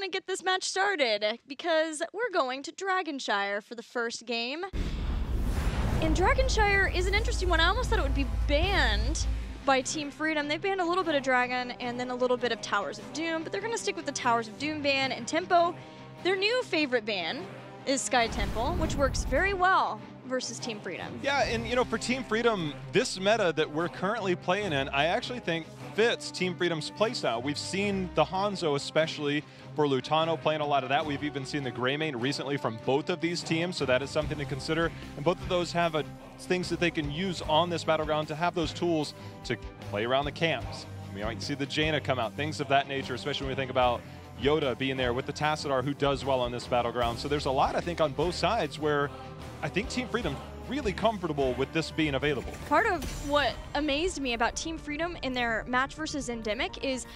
to get this match started because we're going to Dragonshire for the first game. And Dragonshire is an interesting one. I almost thought it would be banned by Team Freedom. They banned a little bit of Dragon and then a little bit of Towers of Doom, but they're going to stick with the Towers of Doom ban and Tempo. Their new favorite ban is Sky Temple, which works very well versus Team Freedom. Yeah, and you know, for Team Freedom, this meta that we're currently playing in, I actually think fits Team Freedom's playstyle. We've seen the Hanzo, especially for Lutano, playing a lot of that. We've even seen the Greymane recently from both of these teams, so that is something to consider. And both of those have things that they can use on this battleground to have those tools to play around the camps. We might see the Jaina come out, things of that nature, especially when we think about Yoda being there with the Tassadar, who does well on this battleground. So there's a lot, I think, on both sides where I think Team Freedom really comfortable with this being available. Part of what amazed me about Team Freedom in their match versus Endemic is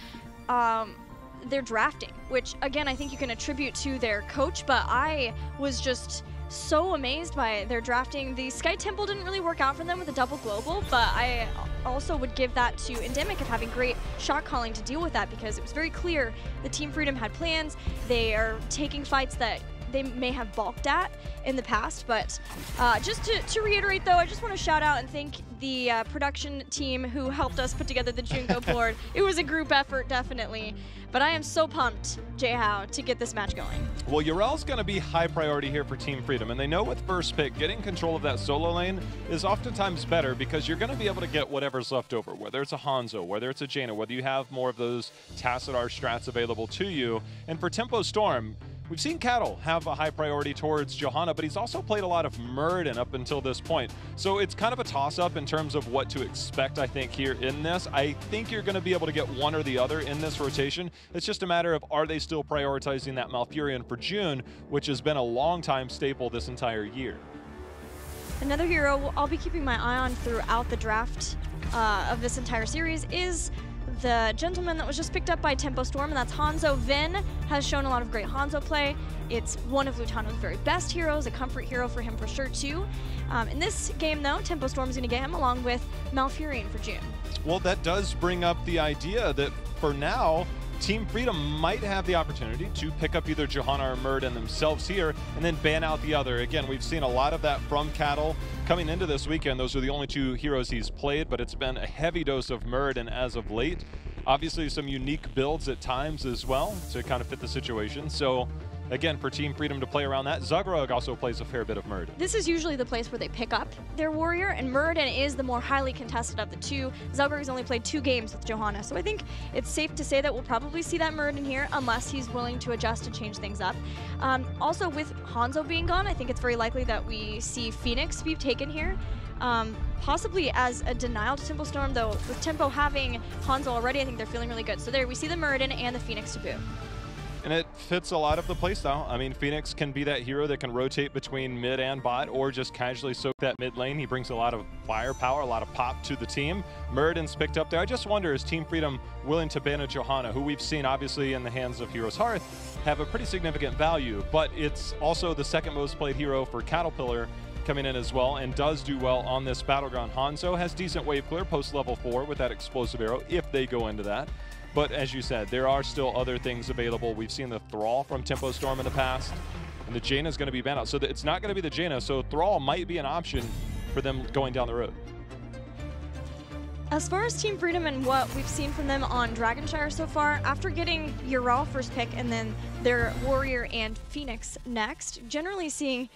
their drafting, which again, I think you can attribute to their coach, but I was just so amazed by their drafting. The Sky Temple didn't really work out for them with a double global, but I also would give that to Endemic of having great shot calling to deal with that, because it was very clear the Team Freedom had plans. They are taking fights that they may have balked at in the past, but just to reiterate though, I just want to shout out and thank the production team who helped us put together the Junko board. It was a group effort, definitely, but I am so pumped, Jay-How, to get this match going. Well, Urel's going to be high priority here for Team Freedom, and they know with first pick, getting control of that solo lane is oftentimes better because you're going to be able to get whatever's left over, whether it's a Hanzo, whether it's a Jaina, whether you have more of those Tassadar strats available to you. And for Tempo Storm, we've seen Cattle have a high priority towards Johanna, but he's also played a lot of Murden up until this point. So it's kind of a toss-up in terms of what to expect, I think, here in this. I think you're going to be able to get one or the other in this rotation. It's just a matter of, are they still prioritizing that Malfurion for June, which has been a long-time staple this entire year. Another hero I'll be keeping my eye on throughout the draft of this entire series is the gentleman that was just picked up by Tempo Storm, and that's Hanzo. Vin has shown a lot of great Hanzo play. It's one of Lutano's very best heroes, a comfort hero for him for sure too. In this game though, Tempo Storm is going to get him along with Malfurion for June. Well, that does bring up the idea that for now, Team Freedom might have the opportunity to pick up either Johanna or Murden themselves here and then ban out the other. Again, we've seen a lot of that from Cattle coming into this weekend. Those are the only two heroes he's played, but it's been a heavy dose of Murden as of late. Obviously, some unique builds at times as well to kind of fit the situation. So again, for Team Freedom to play around that, Zagrog also plays a fair bit of Murden. This is usually the place where they pick up their warrior, and Murden is the more highly contested of the two. Zagrog's only played 2 games with Johanna, so I think it's safe to say that we'll probably see that Murden here unless he's willing to adjust and change things up. Also, with Hanzo being gone, I think it's very likely that we see Phoenix be taken here. Possibly as a denial to Tempo Storm, though with Tempo having Hanzo already, I think they're feeling really good. So there, we see the Murden and the Phoenix to boot. And it fits a lot of the playstyle. I mean, Phoenix can be that hero that can rotate between mid and bot or just casually soak that mid lane. He brings a lot of firepower, a lot of pop to the team. Murden's picked up there. I just wonder, is Team Freedom willing to ban a Johanna, who we've seen obviously in the hands of Heroes Hearth have a pretty significant value, but it's also the second most played hero for Caterpillar coming in as well, and does do well on this battleground. Hanzo has decent wave clear post level 4 with that explosive arrow if they go into that. But as you said, there are still other things available. We've seen the Thrall from Tempo Storm in the past, and the Jaina is going to be banned out. So it's not going to be the Jaina, so Thrall might be an option for them going down the road. As far as Team Freedom and what we've seen from them on Dragonshire so far, after getting Ural first pick and then their Warrior and Phoenix next, generally seeing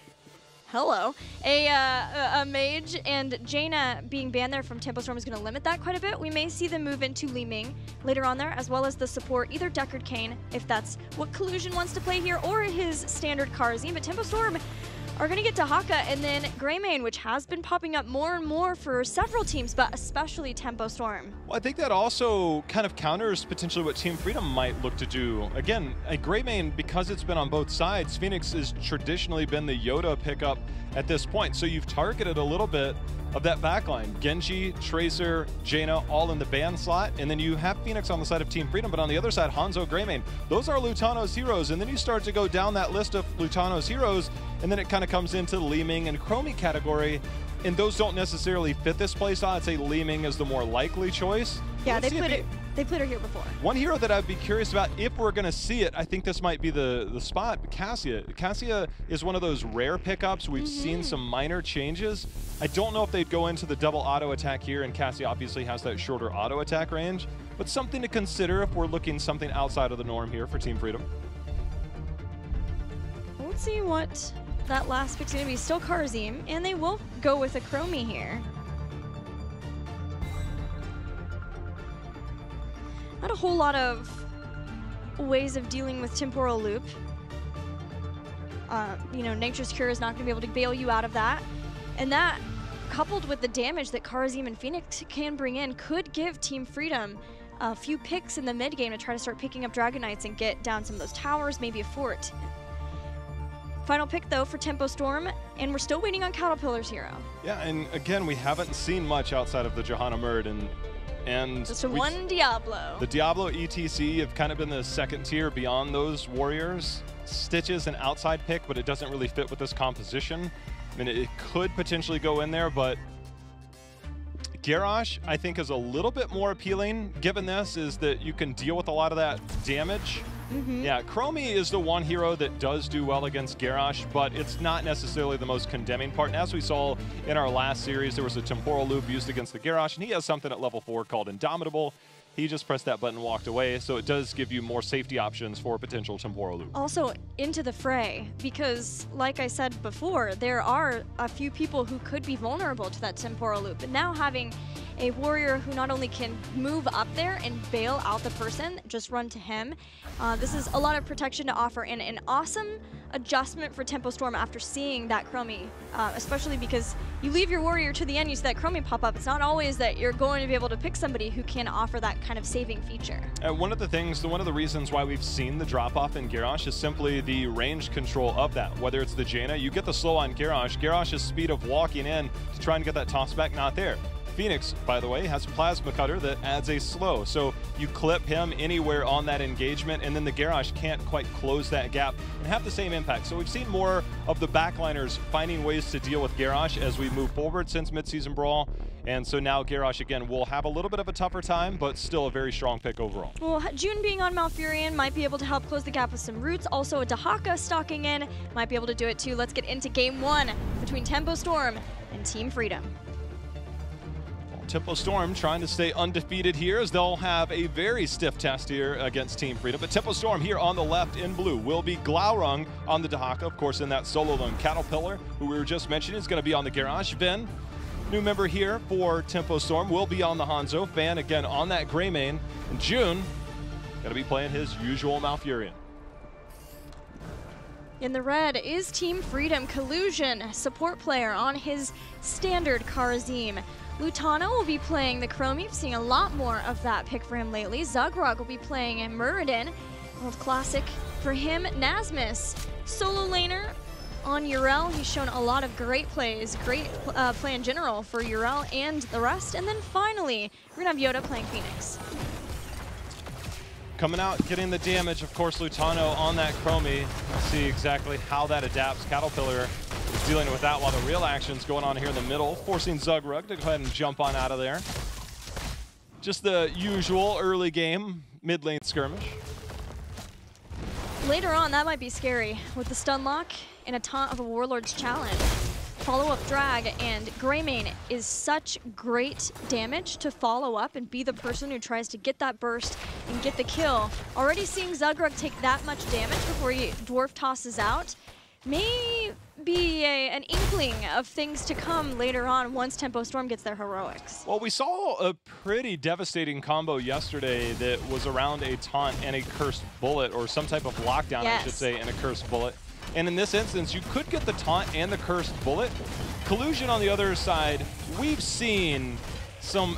a Mage and Jaina being banned there from Tempo Storm is going to limit that quite a bit. We may see them move into Li Ming later on there, as well as the support, either Deckard Cain, if that's what Collusion wants to play here, or his standard Karazim. But Tempo Storm are going to get to Haka and then Greymane, which has been popping up more and more for several teams, but especially Tempo Storm. Well, I think that also kind of counters potentially what Team Freedom might look to do. Again, a Greymane, because it's been on both sides, Phoenix has traditionally been the Yoda pickup at this point. So you've targeted a little bit of that backline. Genji, Tracer, Jaina, all in the ban slot, and then you have Phoenix on the side of Team Freedom, but on the other side, Hanzo, Greymane. Those are Lutano's heroes, and then you start to go down that list of Lutano's heroes, and then it kind of comes into Li Ming and Chromie category, and those don't necessarily fit this playstyle. I'd say Li Ming is the more likely choice. Yeah, Let's they put it They played her here before. One hero that I'd be curious about if we're going to see it, I think this might be the spot, Cassia. Cassia is one of those rare pickups. We've seen some minor changes. I don't know if they'd go into the double auto attack here, and Cassia obviously has that shorter auto attack range, but something to consider if we're looking something outside of the norm here for Team Freedom. Let's see what that last pick's going to be. Still Karazim, and they will go with a Chromie here. Not a whole lot of ways of dealing with Temporal Loop. You know, Nature's Cure is not going to be able to bail you out of that. And that, coupled with the damage that Karazim and Phoenix can bring in, could give Team Freedom a few picks in the mid game to try to start picking up Dragon Knights and get down some of those towers, maybe a fort. Final pick, though, for Tempo Storm, and we're still waiting on Caterpillar's hero. Yeah, and again, we haven't seen much outside of the Johanna Murd, and just one Diablo. The Diablo ETC have kind of been the second tier beyond those warriors. Stitch is an outside pick, but it doesn't really fit with this composition. I mean, it could potentially go in there, but Garrosh, I think, is a little bit more appealing, given this, is that you can deal with a lot of that damage. Yeah, Chromie is the one hero that does do well against Garrosh, but it's not necessarily the most condemning part. And as we saw in our last series, there was a Temporal Loop used against the Garrosh, and he has something at level 4 called Indomitable. He just pressed that button and walked away, so it does give you more safety options for potential Temporal Loop. Also, into the fray, because like I said before, there are a few people who could be vulnerable to that Temporal Loop. And now having a warrior who not only can move up there and bail out the person, just run to him. This is a lot of protection to offer, and an awesome adjustment for Tempo Storm after seeing that Chromie, especially because you leave your warrior to the end, you see that Chromie pop up. It's not always that you're going to be able to pick somebody who can offer that kind of saving feature. One of the reasons why we've seen the drop-off in Garrosh is simply the range control of that. Whether it's the Jaina, you get the slow on Garrosh. Garrosh's speed of walking in to try and get that toss back, not there. Phoenix, by the way, has a Plasma Cutter that adds a slow, so you clip him anywhere on that engagement, and then the Garrosh can't quite close that gap and have the same impact. So we've seen more of the backliners finding ways to deal with Garrosh as we move forward since Midseason Brawl, and so now Garrosh, again, will have a little bit of a tougher time, but still a very strong pick overall. Well, June being on Malfurion might be able to help close the gap with some roots. Also, a Dahaka stalking in might be able to do it too. Let's get into game one between Tempo Storm and Team Freedom. Tempo Storm trying to stay undefeated here, as they'll have a very stiff test here against Team Freedom. But Tempo Storm here on the left in blue will be Glaurung on the Dahaka, of course, in that solo lone. Caterpillar, who we were just mentioning, is going to be on the Garrosh. Vin, new member here for Tempo Storm, will be on the Hanzo. Fan, again, on that Greymane. And June, going to be playing his usual Malfurion. In the red is Team Freedom. Collusion, support player on his standard Karazim. Lutano will be playing the Chromie. We've seen a lot more of that pick for him lately. Zugrog will be playing a Muradin, old classic for him. Nasmus, solo laner on Urel. He's shown a lot of great plays, great play in general for Urel and the rest. And then finally, we're gonna have Yoda playing Phoenix. Coming out, getting the damage, of course, Lutano on that Chromie. Let's see exactly how that adapts. Caterpillar is dealing with that while the real action's going on here in the middle, forcing Zugrug to go ahead and jump on out of there. Just the usual early game, mid lane skirmish. Later on, that might be scary with the stun lock and a taunt of a Warlord's Challenge. Follow-up drag, and Greymane is such great damage to follow up and be the person who tries to get that burst and get the kill. Already seeing Zugrug take that much damage before he dwarf tosses out may be an inkling of things to come later on once Tempo Storm gets their heroics. Well, we saw a pretty devastating combo yesterday that was around a taunt and a cursed bullet, or some type of lockdown, yes, I should say, and a cursed bullet. And in this instance, you could get the taunt and the cursed bullet. Collusion on the other side, we've seen some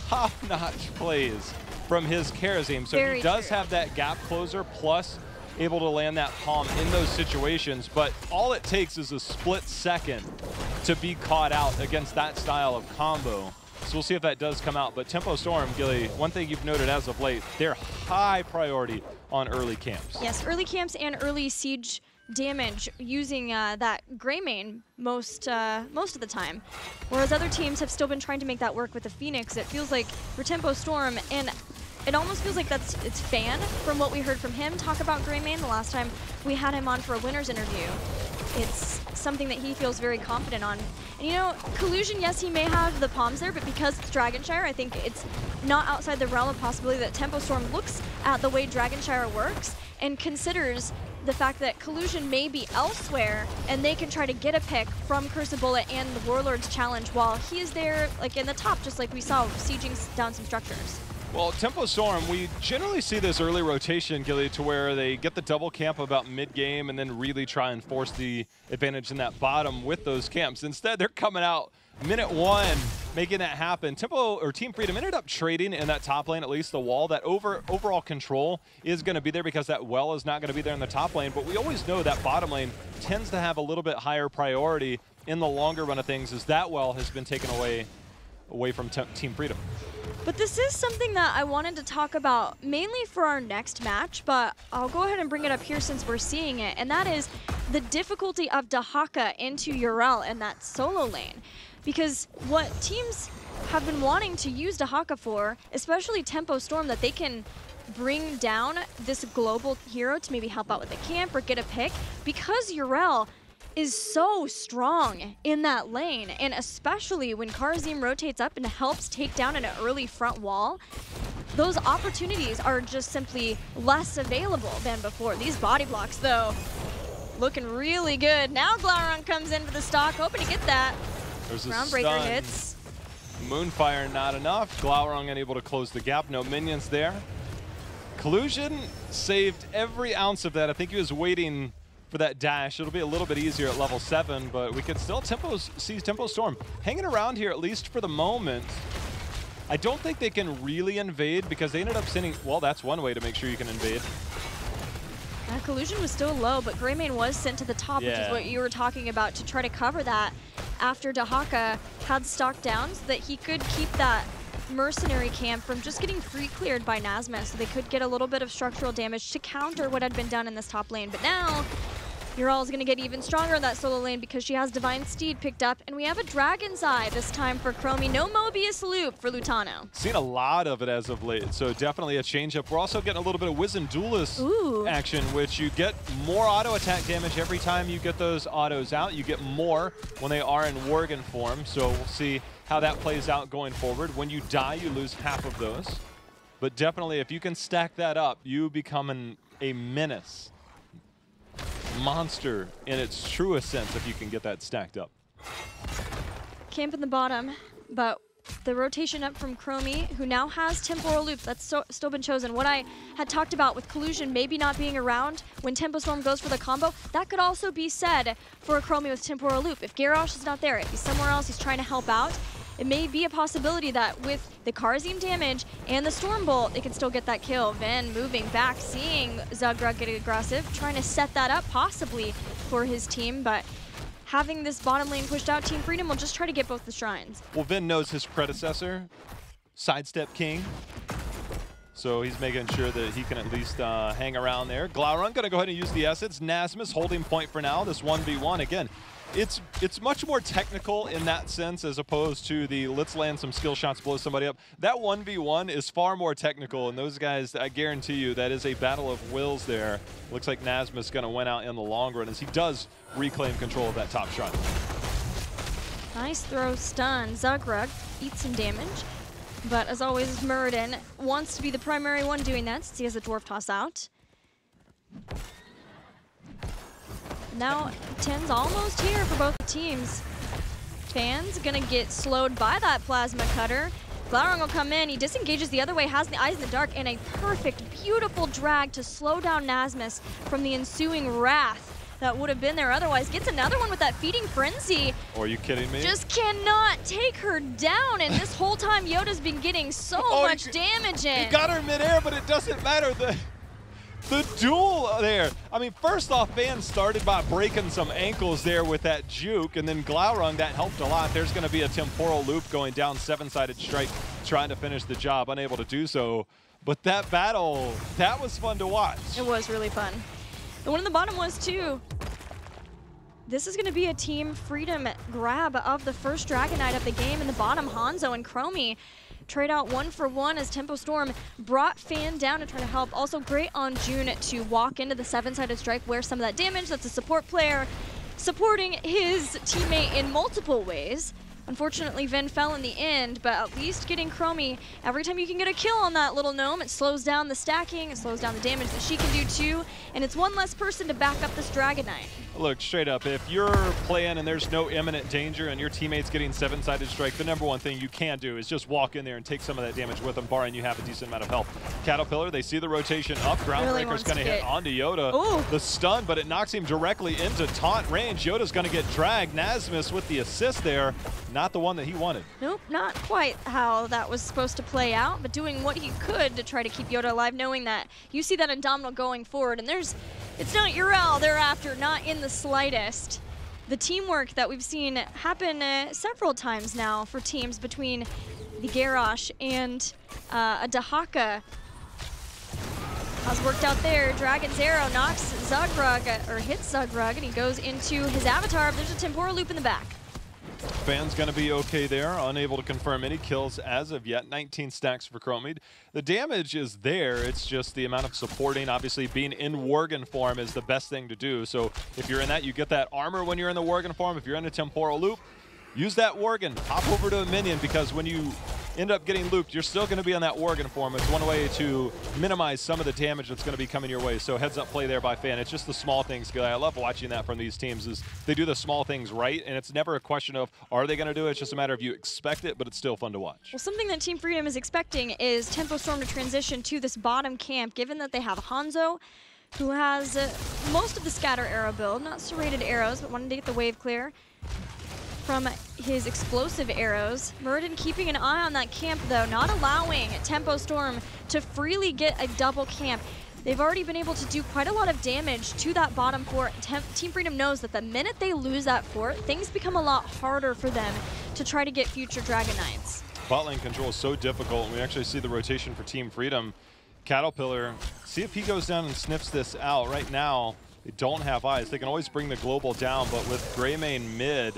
top-notch plays from his Karazim. So Very he does true. have that gap closer, plus able to land that palm in those situations. But all it takes is a split second to be caught out against that style of combo. So we'll see if that does come out. But Tempo Storm, Gilly, one thing you've noted as of late, they're high priority on early camps. Yes, early camps and early siege damage using that Greymane most of the time. Whereas other teams have still been trying to make that work with the Phoenix. It feels like for Tempo Storm, and it almost feels like it's fan from what we heard from him talk about Greymane the last time we had him on for a winner's interview. It's something that he feels very confident on. And you know, Collusion, yes, he may have the palms there, but because it's Dragonshire, I think it's not outside the realm of possibility that Tempo Storm looks at the way Dragonshire works and considers the fact that Collusion may be elsewhere and they can try to get a pick from Curse of Bullet and the Warlord's challenge while he is there like in the top, just like we saw sieging down some structures. Well, Tempo Storm, we generally see this early rotation, Gilly, to where they get the double camp about mid-game and then really try and force the advantage in that bottom with those camps. Instead, they're coming out minute 1, making that happen. Team Freedom ended up trading in that top lane, at least the wall. That overall control is going to be there because that well is not going to be there in the top lane. But we always know that bottom lane tends to have a little bit higher priority in the longer run of things, as that well has been taken away from Team Freedom. But this is something that I wanted to talk about mainly for our next match, but I'll go ahead and bring it up here since we're seeing it, and that is the difficulty of Dahaka into Yrel in that solo lane. Because what teams have been wanting to use Dahaka for, especially Tempo Storm, that they can bring down this global hero to maybe help out with a camp or get a pick, because Yrel is so strong in that lane, and especially when Karazim rotates up and helps take down an early front wall, those opportunities are just simply less available than before. These body blocks, though, looking really good. Now Glaurung comes in for the stock, hoping to get that. There's a Groundbreaker stun. hits. Moonfire not enough. Glaurung unable to close the gap. No minions there. Collusion saved every ounce of that. I think he was waiting for that dash. It'll be a little bit easier at level 7, but we could still see Tempo Storm hanging around here, at least for the moment. I don't think they can really invade because they ended up sending, well, that's one way to make sure you can invade. Collusion was still low, but Greymane was sent to the top, which is what you were talking about, to try to cover that after Dahaka had stock down so that he could keep that mercenary camp from just getting free cleared by Nazma, so they could get a little bit of structural damage to counter what had been done in this top lane. But now Yrel is going to get even stronger in that solo lane because she has Divine Steed picked up, and we have a Dragon's Eye this time for Chromie. No Mobius Loop for Lutano. Seen a lot of it as of late, so definitely a change-up. We're also getting a little bit of Wizened Duelist action, which you get more auto attack damage every time you get those autos out. You get more when they are in Worgen form, so we'll see how that plays out going forward. When you die, you lose half of those. But definitely, if you can stack that up, you become a menace. Monster in its truest sense if you can get that stacked up. Camp in the bottom, but the rotation up from Chromie, who now has Temporal Loop. That's still been chosen. What I had talked about with Collusion maybe not being around when Tempo Storm goes for the combo, that could also be said for a Chromie with Temporal Loop. If Garrosh is not there, if he's somewhere else, he's trying to help out, it may be a possibility that with the Karazim damage and the Storm Bolt, they can still get that kill. Ven moving back, seeing Zugrug get aggressive, trying to set that up possibly for his team, but having this bottom lane pushed out, Team Freedom will just try to get both the shrines. Well, Ven knows his predecessor, Sidestep King, so he's making sure that he can at least hang around there. Glaurung gonna go ahead and use the Essence. Nazma's holding point for now, this 1v1. Again, it's much more technical in that sense as opposed to the let's land some skill shots, blow somebody up. That 1v1 is far more technical, and those guys, I guarantee you, that is a battle of wills there. Looks like Nazma's going to win out in the long run as he does reclaim control of that top shrine. Nice throw stun. Zugrug eats some damage, but as always, Muradin wants to be the primary one doing that since he has a Dwarf Toss out. Now, 10's almost here for both teams. Fan's gonna get slowed by that Plasma Cutter. Glaurung will come in, he disengages the other way, has the Eyes in the Dark, and a perfect, beautiful drag to slow down Nazmus from the ensuing wrath that would have been there otherwise. Gets another one with that Feeding Frenzy. Oh, are you kidding me? Just cannot take her down, and this whole time Yoda's been getting so much damage in. He got her midair, but it doesn't matter. The duel there. I mean, first off, Fan started by breaking some ankles there with that juke, and then Glaurung, that helped a lot. There's going to be a temporal loop going down, 7-sided strike, trying to finish the job, unable to do so. But that battle, that was fun to watch. It was really fun. The one in the bottom was too. This is going to be a Team Freedom grab of the first Dragon Knight of the game in the bottom. Hanzo and Chromie trade out 1 for 1 as Tempo Storm brought Fan down to try to help. Also great on June to walk into the 7-sided strike, wear some of that damage. That's a support player supporting his teammate in multiple ways. Unfortunately, Vin fell in the end, but at least getting Chromie, every time you can get a kill on that little gnome, it slows down the stacking, it slows down the damage that she can do too, and it's one less person to back up this Dragon Knight. Look, straight up, if you're playing and there's no imminent danger and your teammate's getting 7-sided strike, the #1 thing you can do is just walk in there and take some of that damage with them, barring you have a decent amount of health. Caterpillar, they see the rotation up. Groundbreaker's going to hit onto Yoda. Ooh. The stun, but it knocks him directly into taunt range. Yoda's going to get dragged. Nasmus with the assist there. Not the one that he wanted. Nope, not quite how that was supposed to play out, but doing what he could to try to keep Yoda alive, knowing that you see that Indomitable going forward, and it's not Urel thereafter, not in the slightest. The teamwork that we've seen happen several times now for teams between the Garrosh and a Dahaka has worked out there. Dragon's Arrow knocks Zugrug, or hits Zugrug, and he goes into his avatar. There's a temporal loop in the back. Fan's going to be okay there, unable to confirm any kills as of yet. 19 stacks for Chromie. The damage is there, it's just the amount of supporting. Obviously, being in Worgen form is the best thing to do. So if you're in that, you get that armor when you're in the Worgen form. If you're in a temporal loop, use that Worgen. Hop over to a minion, because when you end up getting looped, you're still going to be on that Worgen form. It's one way to minimize some of the damage that's going to be coming your way. So heads up play there by Fan. It's just the small things. I love watching that from these teams, is they do the small things right, and it's never a question of are they going to do it. It's just a matter of you expect it, but it's still fun to watch. Well, something that Team Freedom is expecting is Tempo Storm to transition to this bottom camp, given that they have Hanzo, who has most of the scatter arrow build, not serrated arrows, but wanted to get the wave clear from his explosive arrows. Murden keeping an eye on that camp though, not allowing Tempo Storm to freely get a double camp. They've already been able to do quite a lot of damage to that bottom fort. Team Freedom knows that the minute they lose that fort, things become a lot harder for them to try to get future Dragon Knights. Bot lane control is so difficult. We actually see the rotation for Team Freedom. Caterpillar, see if he goes down and sniffs this out. Right now, they don't have eyes. They can always bring the global down, but with Greymane mid,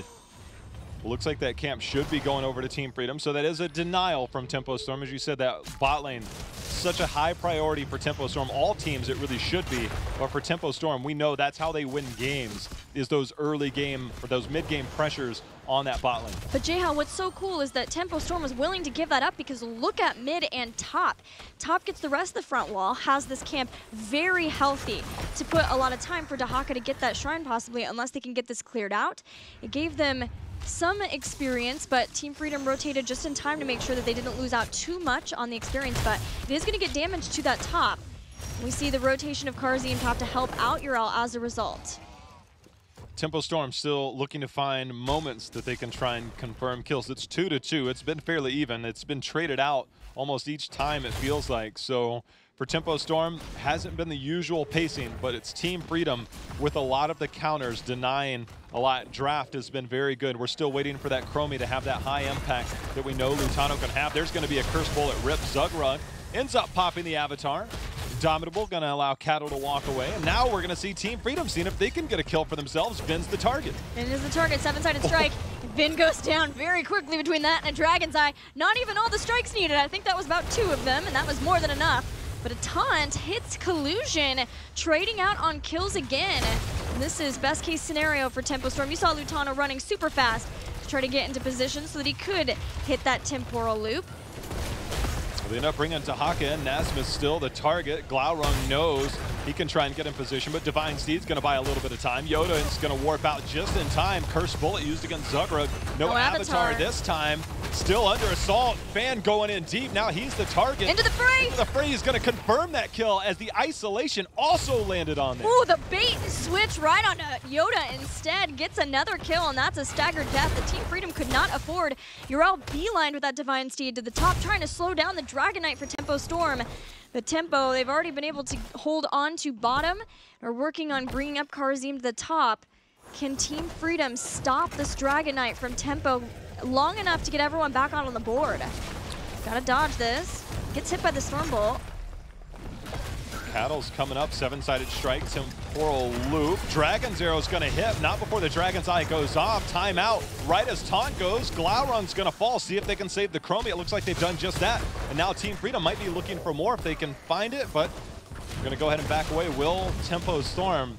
looks like that camp should be going over to Team Freedom. So that is a denial from Tempo Storm. As you said, that bot lane, such a high priority for Tempo Storm. All teams, it really should be. But for Tempo Storm, we know that's how they win games, is those early game, or those mid-game pressures on that bot lane. But Jayha, what's so cool is that Tempo Storm was willing to give that up, because look at mid and top. Top gets the rest of the front wall, has this camp very healthy to put a lot of time for Dahaka to get that shrine possibly, unless they can get this cleared out. It gave them some experience, but Team Freedom rotated just in time to make sure that they didn't lose out too much on the experience, but it is going to get damage to that top. We see the rotation of Karzi and top to help out Urel as a result. Tempo Storm still looking to find moments that they can try and confirm kills. It's 2-2. It's been fairly even. It's been traded out almost each time, it feels like. So for Tempo Storm, hasn't been the usual pacing, but it's Team Freedom with a lot of the counters denying a lot. Draft has been very good. We're still waiting for that Chromie to have that high impact that we know Lutano can have. There's going to be a curse bullet rip. Zugrug ends up popping the avatar. Indomitable going to allow Cattle to walk away. And now we're going to see Team Freedom seeing if they can get a kill for themselves. Vin's the target. Vin is the target. 7-sided strike. Vin goes down very quickly between that and a Dragon's Eye. Not even all the strikes needed. I think that was about 2 of them, and that was more than enough. But a taunt hits Collusion, trading out on kills again. And this is best case scenario for Tempo Storm. You saw Lutano running super fast to try to get into position so that he could hit that temporal loop. They end up bringing Dahaka in. Nasmus still the target. Glaurung knows he can try and get in position, but Divine Steed's going to buy a little bit of time. Yoda is going to warp out just in time. Curse bullet used against Zugrug. No avatar this time. Still under assault. Fan going in deep. Now he's the target. Into the fray. Into the fray. He's going to confirm that kill as the isolation also landed on there. Ooh, the bait and switch right on Yoda instead. Gets another kill, and that's a staggered death that Team Freedom could not afford. Urel beelined with that Divine Steed to the top, trying to slow down the Dragon Knight for Tempo Storm. The tempo, they've already been able to hold on to bottom, are working on bringing up Karzim to the top. Can Team Freedom stop this Dragon Knight from Tempo long enough to get everyone back out on the board? Gotta dodge this. Gets hit by the Stormbolt. Paddle's coming up, 7-sided strike, temporal loop. Dragon's Arrow's gonna hit, not before the Dragon's Eye goes off. Timeout, right as taunt goes. Glaurung's gonna fall, see if they can save the Chromie. It looks like they've done just that. And now Team Freedom might be looking for more if they can find it, but they're gonna go ahead and back away. Will Tempo Storm,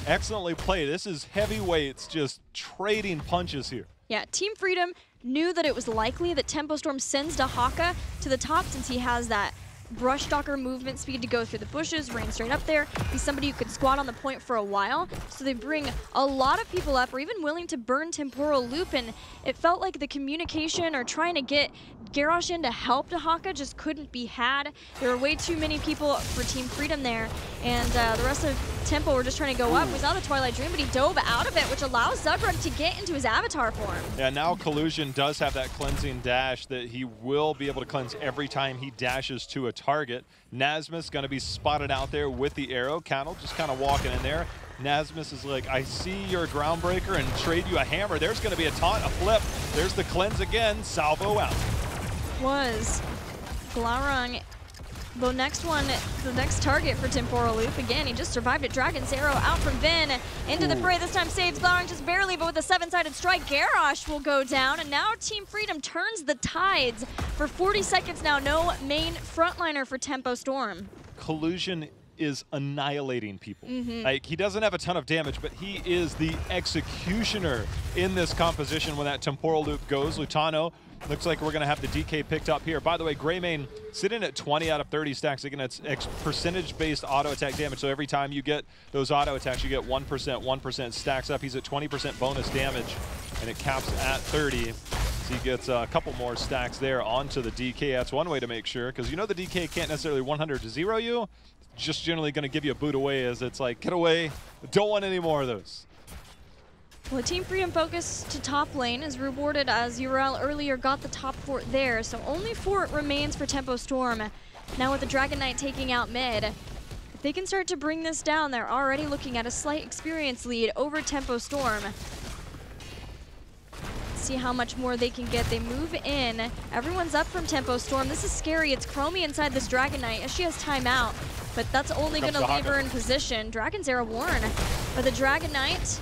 excellently played. This is heavyweights just trading punches here. Yeah, Team Freedom knew that it was likely that Tempo Storm sends Dahaka to the top since he has that Brush Stalker movement speed to go through the bushes, rain straight up there. He's somebody who could squat on the point for a while. So they bring a lot of people up, or even willing to burn Temporal Loop, and it felt like the communication or trying to get Garrosh in to help Dahaka just couldn't be had. There were way too many people for Team Freedom there, and the rest of Tempo were just trying to go up. We saw the Twilight Dream, but he dove out of it, which allows Zugrug to get into his avatar form. Yeah, now Collusion does have that cleansing dash that he will be able to cleanse every time he dashes to a target. Nasmus going to be spotted out there with the arrow. Cattle just kind of walking in there. Nasmus is like, I see your Groundbreaker and trade you a hammer. There's going to be a taunt, a flip. There's the cleanse again. Salvo out. Was Glaurung the next one, the next target for Temporal Loop. Again, he just survived it. Dragon's Arrow out from Vin into the fray. This time saves Glaurung just barely, but with a 7-sided strike, Garrosh will go down. And now Team Freedom turns the tides. For 40 seconds now, no main frontliner for Tempo Storm. Collusion is annihilating people. Like, he doesn't have a ton of damage, but he is the executioner in this composition when that Temporal Loop goes. Lutano, looks like we're going to have the DK picked up here. By the way, Greymane sitting at 20 out of 30 stacks. Again, it's percentage-based auto attack damage. So every time you get those auto attacks, you get 1% stacks up. He's at 20% bonus damage, and it caps at 30. So he gets a couple more stacks there onto the DK. That's one way to make sure, because you know the DK can't necessarily 100 to 0 you. It's just generally going to give you a boot away, as it's like, get away. Don't want any more of those. Well, Team Freedom focus to top lane is rewarded, as URL earlier got the top fort there, so only fort remains for Tempo Storm. Now with the Dragon Knight taking out mid, if they can start to bring this down, they're already looking at a slight experience lead over Tempo Storm. See how much more they can get. They move in. Everyone's up from Tempo Storm. This is scary. It's Chromie inside this Dragon Knight, as she has timeout, but that's only going to leave her in position. Dragon's Arrow worn, but the Dragon Knight,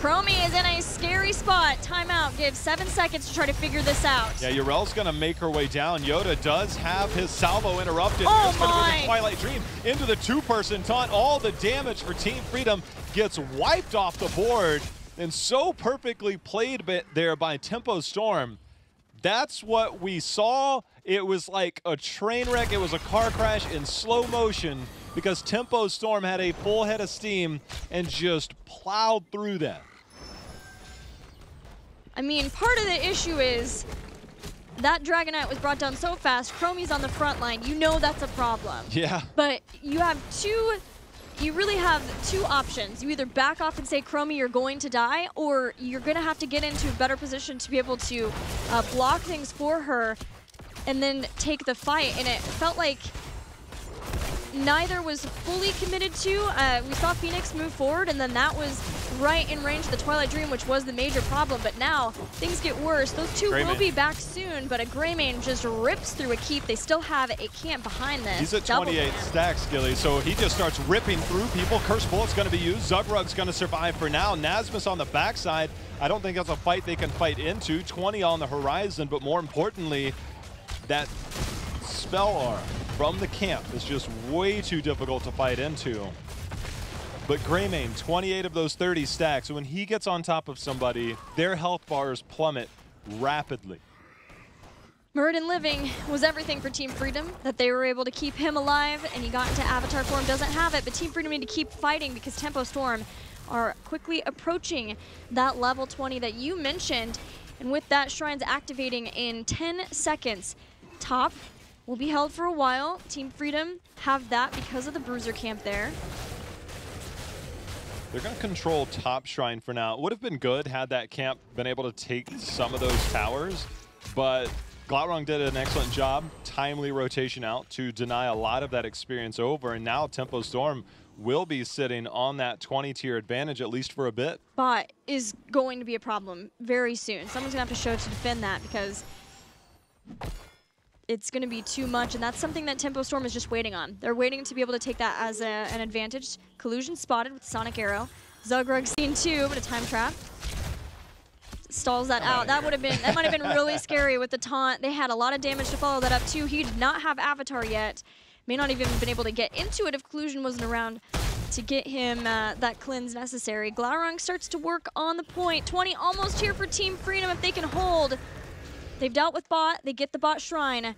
Chromie is in a scary spot. Timeout gives 7 seconds to try to figure this out. Yeah, Urel's going to make her way down. Yoda does have his salvo interrupted. Oh Here's going to be the my! Twilight Dream into the two-person taunt. All the damage for Team Freedom gets wiped off the board, and so perfectly played there by Tempo Storm. That's what we saw. It was like a train wreck. It was a car crash in slow motion, because Tempo Storm had a full head of steam and just plowed through that. I mean, part of the issue is that Dragon Knight was brought down so fast. Chromie's on the front line. You know that's a problem. Yeah. But you have you really have two options. You either back off and say, Chromie, you're going to die, or you're going to have to get into a better position to be able to block things for her and then take the fight. And it felt like neither was fully committed to. We saw Phoenix move forward, and then that was right in range of the Twilight Dream, which was the major problem. But now things get worse. Those two will be back soon, but a Greymane just rips through a keep. They still have a camp behind this. He's at 28 stacks, Gilly, so he just starts ripping through people. Curse Bullet's going to be used. Zugrug's going to survive for now. Nasmus on the backside. I don't think that's a fight they can fight into. 20 on the horizon, but more importantly, that spell arm from the camp is just way too difficult to fight into. But Greymane, 28 of those 30 stacks. So when he gets on top of somebody, their health bars plummet rapidly. Muradin living was everything for Team Freedom, that they were able to keep him alive, and he got into avatar form, doesn't have it, but Team Freedom need to keep fighting because Tempo Storm are quickly approaching that level 20 that you mentioned. And with that, Shrine's activating in 10 seconds. Top will be held for a while. Team Freedom have that because of the Bruiser camp there. They're going to control top Shrine for now. It would have been good had that camp been able to take some of those towers, but Glaurung did an excellent job, timely rotation out to deny a lot of that experience over, and now Tempo Storm will be sitting on that 20-tier advantage, at least for a bit. Bot is going to be a problem very soon. Someone's going to have to show to defend that, because it's going to be too much, and that's something that Tempo Storm is just waiting on. They're waiting to be able to take that as an advantage. Collusion spotted with Sonic Arrow. Zugrug seen too, but a time trap. Stalls that out. That might have been really scary with the taunt. They had a lot of damage to follow that up too. He did not have Avatar yet. May not even been able to get into it if Collusion wasn't around to get him that cleanse necessary. Glaurung starts to work on the point. 20 almost here for Team Freedom if they can hold. They've dealt with bot. They get the bot shrine,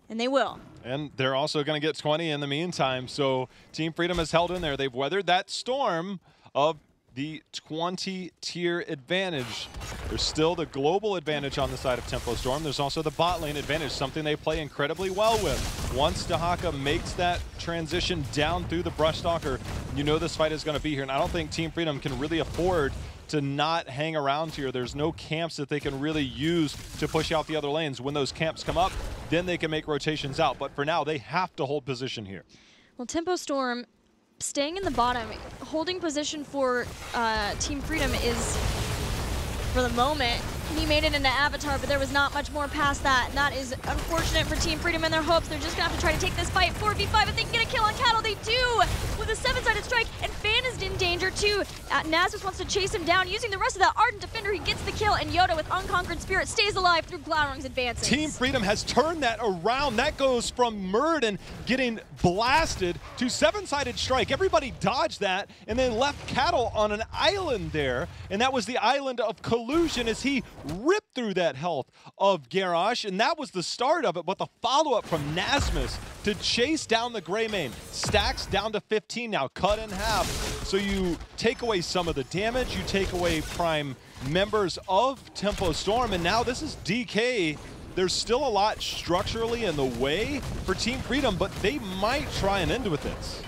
and they will. And they're also going to get 20 in the meantime. So Team Freedom has held in there. They've weathered that storm of the 20-tier advantage. There's still the global advantage on the side of Tempo Storm. There's also the bot lane advantage, something they play incredibly well with. Once Dahaka makes that transition down through the Brushstalker, you know this fight is going to be here. And I don't think Team Freedom can really afford to not hang around here. There's no camps that they can really use to push out the other lanes. When those camps come up, then they can make rotations out. But for now, they have to hold position here. Well, Tempo Storm staying in the bottom, holding position for Team Freedom is, for the moment, he made it into Avatar, but there was not much more past that, and that is unfortunate for Team Freedom and their hopes. They're just going to have to try to take this fight 4v5. If they can get a kill on Cattle, they do, with a 7-sided strike, and Fan is in danger too. Nasus wants to chase him down, using the rest of that Ardent Defender. He gets the kill, and Yoda with Unconquered Spirit stays alive through Glaurung's advances. Team Freedom has turned that around. That goes from Murden getting blasted to 7-sided strike. Everybody dodged that, and then left Cattle on an island there, and that was the island of Collusion as he ripped through that health of Garrosh, and that was the start of it. But the follow-up from Nasmus to chase down the Gray Mane. Stacks down to 15 now, cut in half. So you take away some of the damage, you take away prime members of Tempo Storm, and now this is DK. There's still a lot structurally in the way for Team Freedom, but they might try an end with this.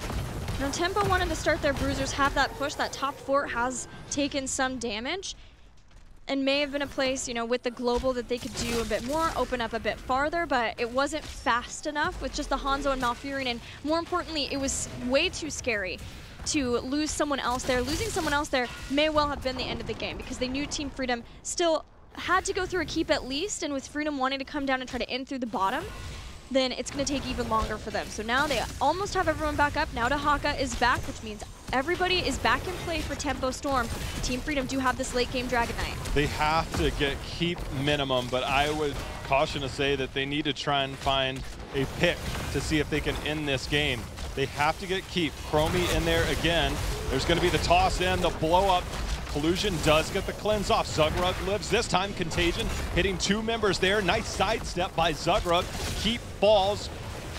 Now, Tempo wanted to start their bruisers, have that push. That top fort has taken some damage, and may have been a place, you know, with the global that they could do a bit more, open up a bit farther, but it wasn't fast enough with just the Hanzo and Malfurion, and more importantly, it was way too scary to lose someone else there. Losing someone else there may well have been the end of the game, because they knew Team Freedom still had to go through a keep at least, and with Freedom wanting to come down and try to end through the bottom, then it's going to take even longer for them. So now they almost have everyone back up. Now Dahaka is back, which means everybody is back in play for Tempo Storm. Team Freedom do have this late game Dragon Knight. They have to get keep minimum, but I would caution to say that they need to try and find a pick to see if they can end this game. They have to get keep. Chromie in there again. There's going to be the toss in, the blow up. Collusion does get the cleanse off. Zugrug lives this time. Contagion hitting two members there. Nice sidestep by Zugrug. Keep falls.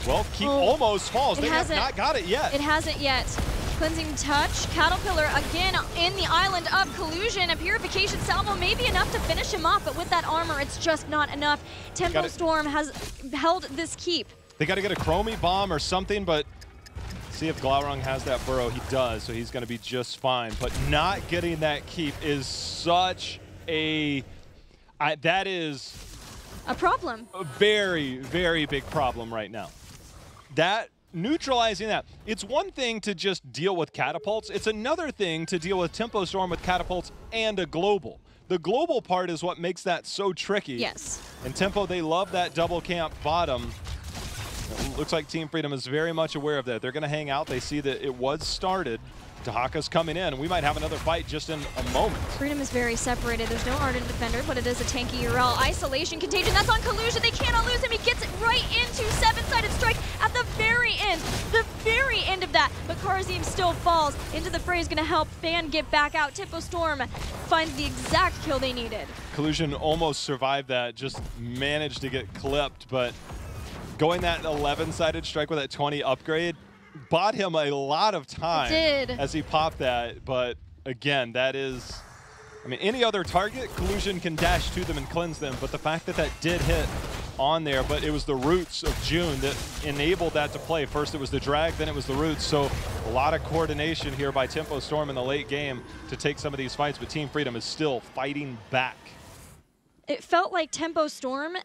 Well, Keep almost falls. They have not got it yet. It hasn't yet. Cleansing touch. Caterpillar again in the island of Collusion. A purification salvo may be enough to finish him off, but with that armor, it's just not enough. Tempo Storm has held this keep. They got to get a Chromie bomb or something, but see if Glaurung has that burrow. He does, so he's going to be just fine. But not getting that keep is such a... that is... a problem. A very, very big problem right now. That, neutralizing that. It's one thing to just deal with catapults. It's another thing to deal with Tempo Storm with catapults and a global. The global part is what makes that so tricky. Yes. And Tempo, they love that double camp bottom. It looks like Team Freedom is very much aware of that. They're going to hang out. They see that it was started. Dahaka's coming in. We might have another fight just in a moment. Freedom is very separated. There's no Ardent Defender, but it is a tanky URL. Isolation Contagion, that's on Collusion. They cannot lose him. He gets it right into 7-sided strike at the very end of that. But Karazim still falls into the fray. Is going to help Fan get back out. Tempo Storm finds the exact kill they needed. Collusion almost survived that, just managed to get clipped, but going that 11-sided strike with that 20 upgrade bought him a lot of time as he popped that. But again, that is, I mean, any other target, Collusion can dash to them and cleanse them, but the fact that that did hit on there, but it was the roots of June that enabled that to play. First it was the drag, then it was the roots, so a lot of coordination here by Tempo Storm in the late game to take some of these fights, but Team Freedom is still fighting back. It felt like Tempo Storm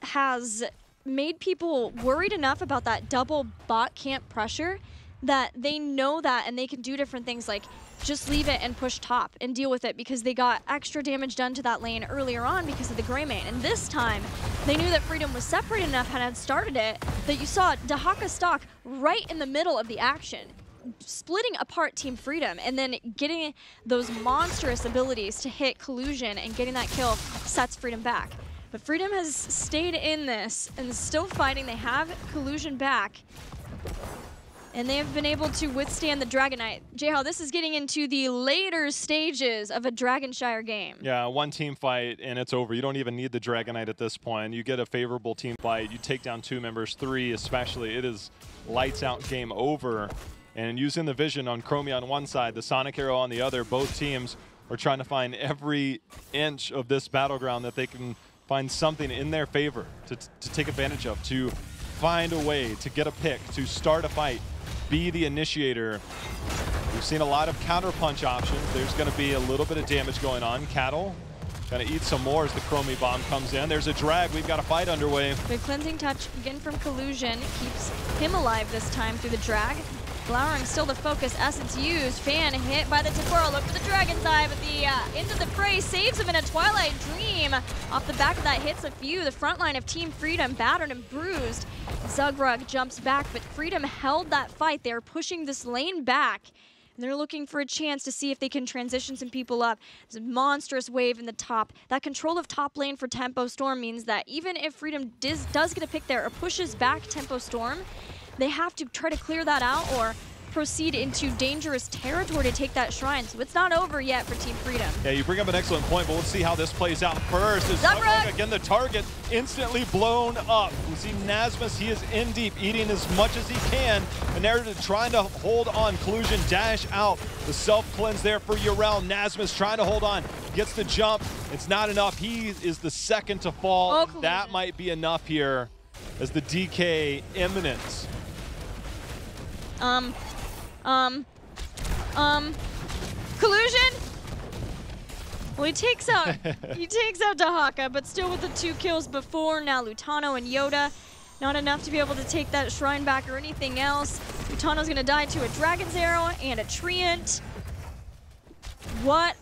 has made people worried enough about that double bot camp pressure that they know that and they can do different things like just leave it and push top and deal with it because they got extra damage done to that lane earlier on because of the Greymane. And this time, they knew that Freedom was separated enough and had started it that you saw Dahaka stock right in the middle of the action, splitting apart Team Freedom and then getting those monstrous abilities to hit Collusion and getting that kill sets Freedom back. But Freedom has stayed in this and is still fighting. They have Collusion back. And they have been able to withstand the Dragon Knight. Jayhal, this is getting into the later stages of a Dragonshire game. Yeah, one team fight and it's over. You don't even need the Dragon Knight at this point. You get a favorable team fight. You take down 2 members, 3 especially. It is lights out, game over. And using the vision on Chromie on one side, the Sonic Arrow on the other, both teams are trying to find every inch of this battleground that they can find something in their favor to take advantage of, to find a way to get a pick, to start a fight, be the initiator. We've seen a lot of counter-punch options. There's going to be a little bit of damage going on. Cattle going to eat some more as the Chromie bomb comes in. There's a drag. We've got a fight underway. The cleansing touch again from Collusion keeps him alive this time through the drag. Glowering still the focus. Essence used. Fan hit by the Tempora. Look for the Dragon's Eye, but the into the fray saves him in a Twilight Dream. Off the back of that hits a few. The front line of Team Freedom battered and bruised. Zugrug jumps back, but Freedom held that fight. They're pushing this lane back. And they're looking for a chance to see if they can transition some people up. There's a monstrous wave in the top. That control of top lane for Tempo Storm means that even if Freedom does get a pick there or pushes back Tempo Storm, they have to try to clear that out or proceed into dangerous territory to take that shrine. So it's not over yet for Team Freedom. Yeah, you bring up an excellent point, but let's see how this plays out first. Is Zugrug, again, the target instantly blown up. We see Nasmus, he is in deep, eating as much as he can. And they're trying to hold on. Collusion dash out. The self-cleanse there for Urel. Nasmus trying to hold on. Gets the jump. It's not enough. He is the second to fall. Oh, that might be enough here as the DK imminent. Collusion? Well, he takes out Dahaka, but still with the 2 kills before. Now Lutano and Yoda, not enough to be able to take that shrine back or anything else. Lutano's gonna die to a Dragon's Arrow and a Treant. What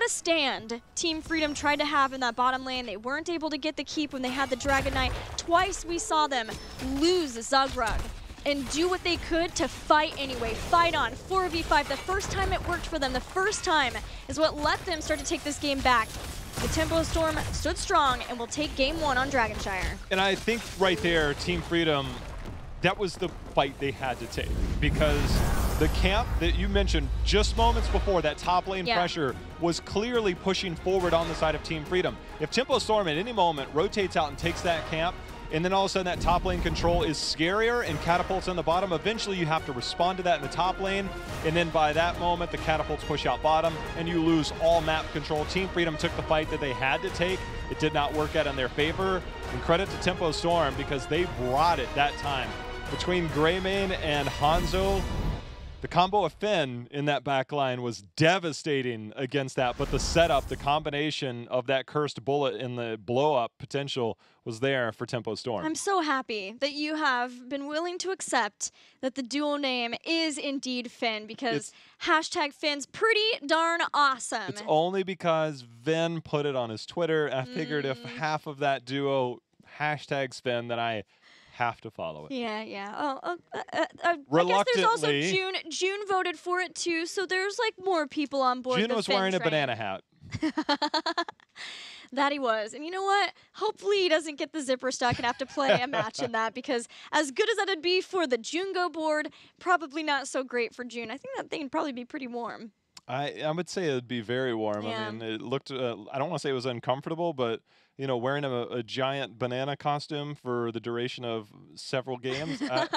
a stand Team Freedom tried to have in that bottom lane. They weren't able to get the keep when they had the Dragon Knight. Twice we saw them lose Zugrug and do what they could to fight anyway. Fight on, 4v5. The first time it worked for them, the first time is what let them start to take this game back. The Tempo Storm stood strong and will take game 1 on Dragonshire. And I think right there, Team Freedom, that was the fight they had to take, because the camp that you mentioned just moments before, that top lane pressure was clearly pushing forward on the side of Team Freedom. If Tempo Storm at any moment rotates out and takes that camp, and then all of a sudden that top lane control is scarier and catapults on the bottom, eventually you have to respond to that in the top lane, and then by that moment the catapults push out bottom and you lose all map control. Team Freedom took the fight that they had to take. It did not work out in their favor, and credit to Tempo Storm because they brought it that time. Between Greymane and Hanzo, the combo of Finn in that back line was devastating against that, but the setup, the combination of that cursed bullet and the blow-up potential was there for Tempo Storm. I'm so happy that you have been willing to accept that the dual name is indeed Finn, because hashtag Finn's pretty darn awesome. It's only because Vin put it on his Twitter. I figured if half of that duo hashtags Finn, then I have to follow it. Yeah. Oh, I guess there's also June. June voted for it too, so there's like more people on board. June was wearing a banana hat. That he was. And you know what? Hopefully he doesn't get the zipper stuck and have to play a match in that, because as good as that'd be for the Jungo board, probably not so great for June. I think that thing would probably be pretty warm. I would say it would be very warm. Yeah. I mean, it looked, I don't want to say it was uncomfortable, but, you know, wearing a giant banana costume for the duration of several games. I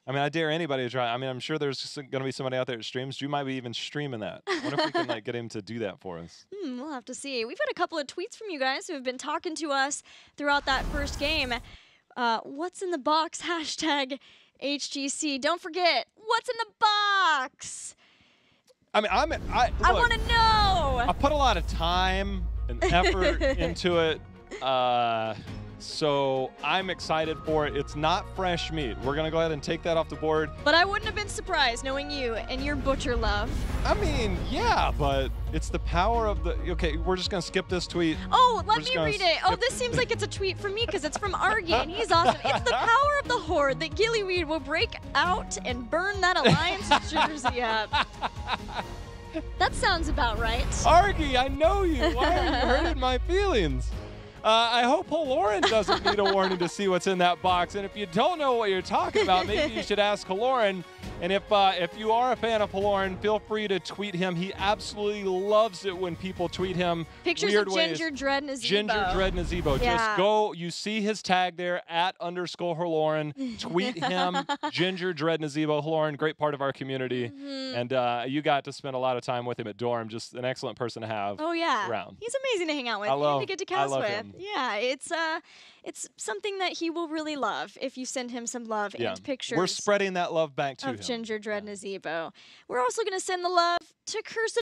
mean, I dare anybody to try. I mean, I'm sure there's going to be somebody out there that streams. You might be even streaming that. I wonder if we can like get him to do that for us. We'll have to see. We've had a couple of tweets from you guys who have been talking to us throughout that first game. What's in the box? Hashtag HGC. Don't forget, what's in the box? I mean, I want to know. I put a lot of time and effort into it. So I'm excited for it. It's not fresh meat. We're going to go ahead and take that off the board. But I wouldn't have been surprised knowing you and your butcher love. I mean, yeah, but it's the power of the... Okay, we're just going to skip this tweet. Oh, let me read it. Oh, this seems like it's a tweet from me because it's from Argy, and he's awesome. It's the power of the Horde that Gillyweed will break out and burn that Alliance jersey up. That sounds about right. Argy, I know you. Why are you hurting my feelings? I hope Haloran doesn't need a warning to see what's in that box. And if you don't know what you're talking about, maybe you should ask Haloran. And if you are a fan of Haloran, feel free to tweet him. He absolutely loves it when people tweet him pictures weird of ways. Ginger Dread Nazebo. Ginger Dread Nazebo. Yeah. Just go, you see his tag there, @_Haloran. Tweet him, Ginger Dread Nazebo. Haloran, great part of our community. And you got to spend a lot of time with him at Dorm. Just an excellent person to have around. He's amazing to hang out with and to get to cast with. Yeah, it's something that he will really love if you send him some love and pictures. We're spreading that love back to him. Ginger Dread Nazebo. We're also going to send the love to Curse